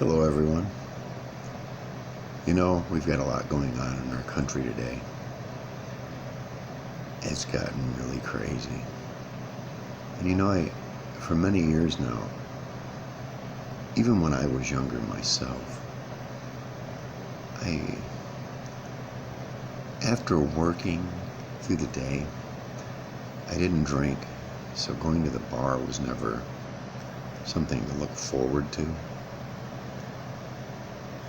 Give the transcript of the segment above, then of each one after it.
Hello everyone. You know, we've got a lot going on in our country today. It's gotten really crazy. And you know, for many years now, even when I was younger myself, after working through the day, I didn't drink, so going to the bar was never something to look forward to.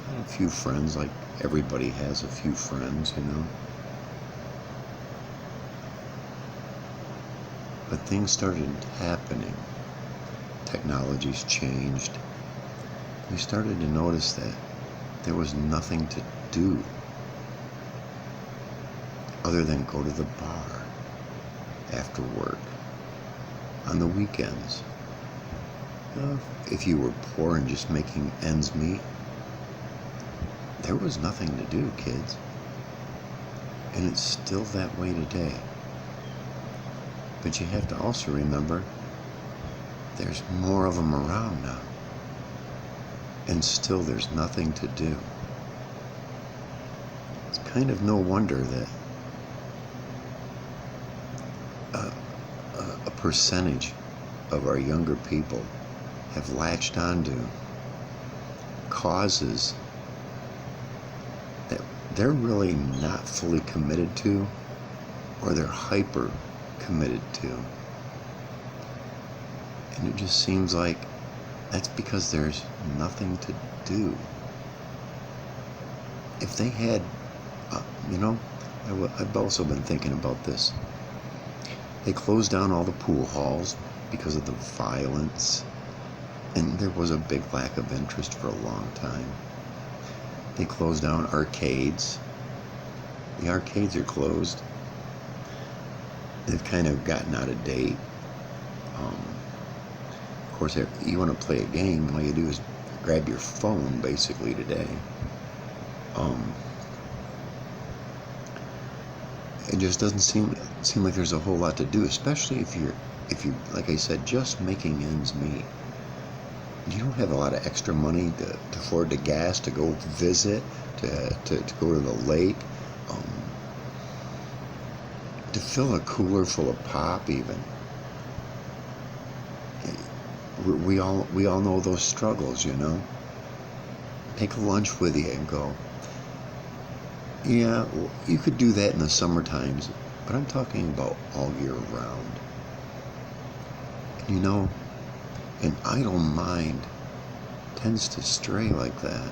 I had a few friends, like everybody has a few friends, you know. But things started happening. Technology's changed. We started to notice that there was nothing to do other than go to the bar after work, on the weekends. If you were poor and just making ends meet, there was nothing to do, kids. And it's still that way today. But you have to also remember, there's more of them around now. And still there's nothing to do. It's kind of no wonder that a percentage of our younger people have latched onto causes that they're really not fully committed to, or they're hyper committed to. And it just seems like that's because there's nothing to do. If they had, I've also been thinking about this. They closed down all the pool halls because of the violence, and there was a big lack of interest for a long time. They closed down arcades. The arcades are closed. They've kind of gotten out of date. Of course, if you want to play a game, all you do is grab your phone, basically, today. It just doesn't seem like there's a whole lot to do, especially if you, like I said, just making ends meet. You don't have a lot of extra money to afford the gas to go visit, to go to the lake, to fill a cooler full of pop even. We all know those struggles, you know. Take a lunch with you and go. Yeah, you could do that in the summer times, but I'm talking about all year round. You know, an idle mind tends to stray like that.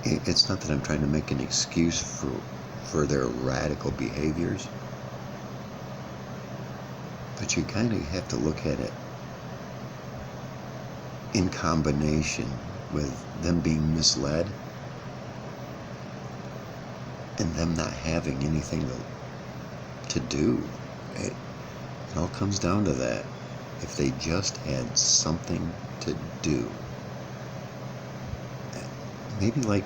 It's not that I'm trying to make an excuse for their radical behaviors, but you kind of have to look at it in combination with them being misled and them not having anything to do. It all comes down to that. If they just had something to do. Maybe like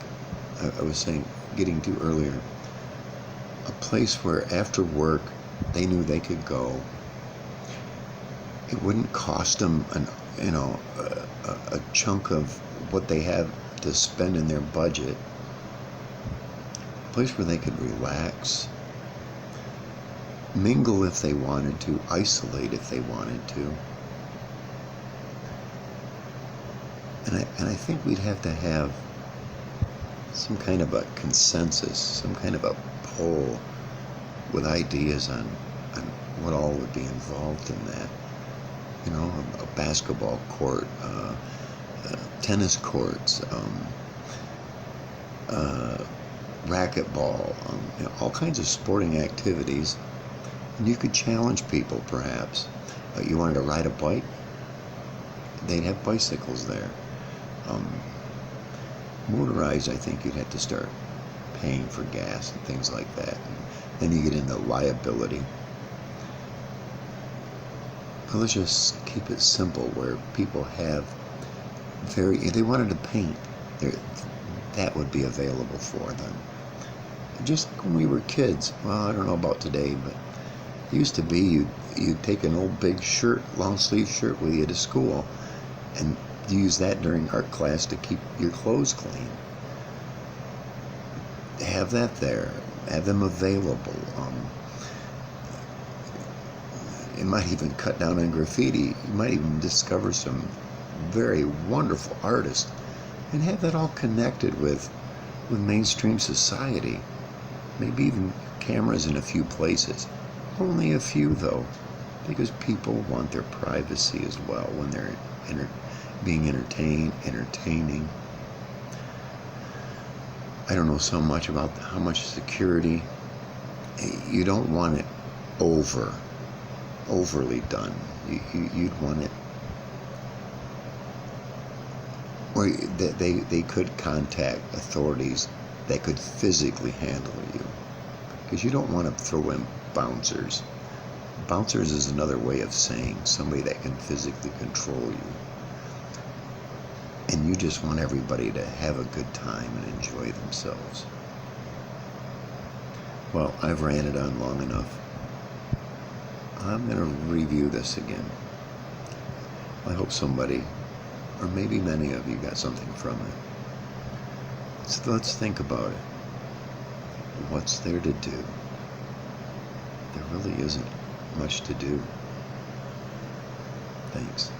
I was saying, getting to earlier, a place where after work they knew they could go. It wouldn't cost them a chunk of what they have to spend in their budget. A place where they could relax, mingle if they wanted to, isolate if they wanted to. And I think we'd have to have some kind of a consensus, some kind of a poll with ideas on what all would be involved in that. You know, a basketball court, tennis courts, racquetball, all kinds of sporting activities. And you could challenge people, perhaps. You wanted to ride a bike? They'd have bicycles there. Motorized, I think you'd have to start paying for gas and things like that. And then you get into liability. But let's just keep it simple, where people have if they wanted to paint, that would be available for them. Just like when we were kids, well, I don't know about today, but it used to be you'd take an old big shirt, long sleeve shirt with you to school, and use that during art class to keep your clothes clean. Have that there. Have them available. It might even cut down on graffiti. You might even discover some very wonderful artists and have that all connected with mainstream society. Maybe even cameras in a few places. Only a few though, because people want their privacy as well when they're being entertaining. I don't know so much about how much security. You don't want it overly done. You'd want it, or they could contact authorities that could physically handle you, because you don't want to throw in bouncers. Bouncers is another way of saying somebody that can physically control you. And you just want everybody to have a good time and enjoy themselves. Well, I've ranted on long enough. I'm going to review this again. I hope somebody, or maybe many of you, got something from it. Let's think about it. What's there to do? There really isn't much to do. Thanks.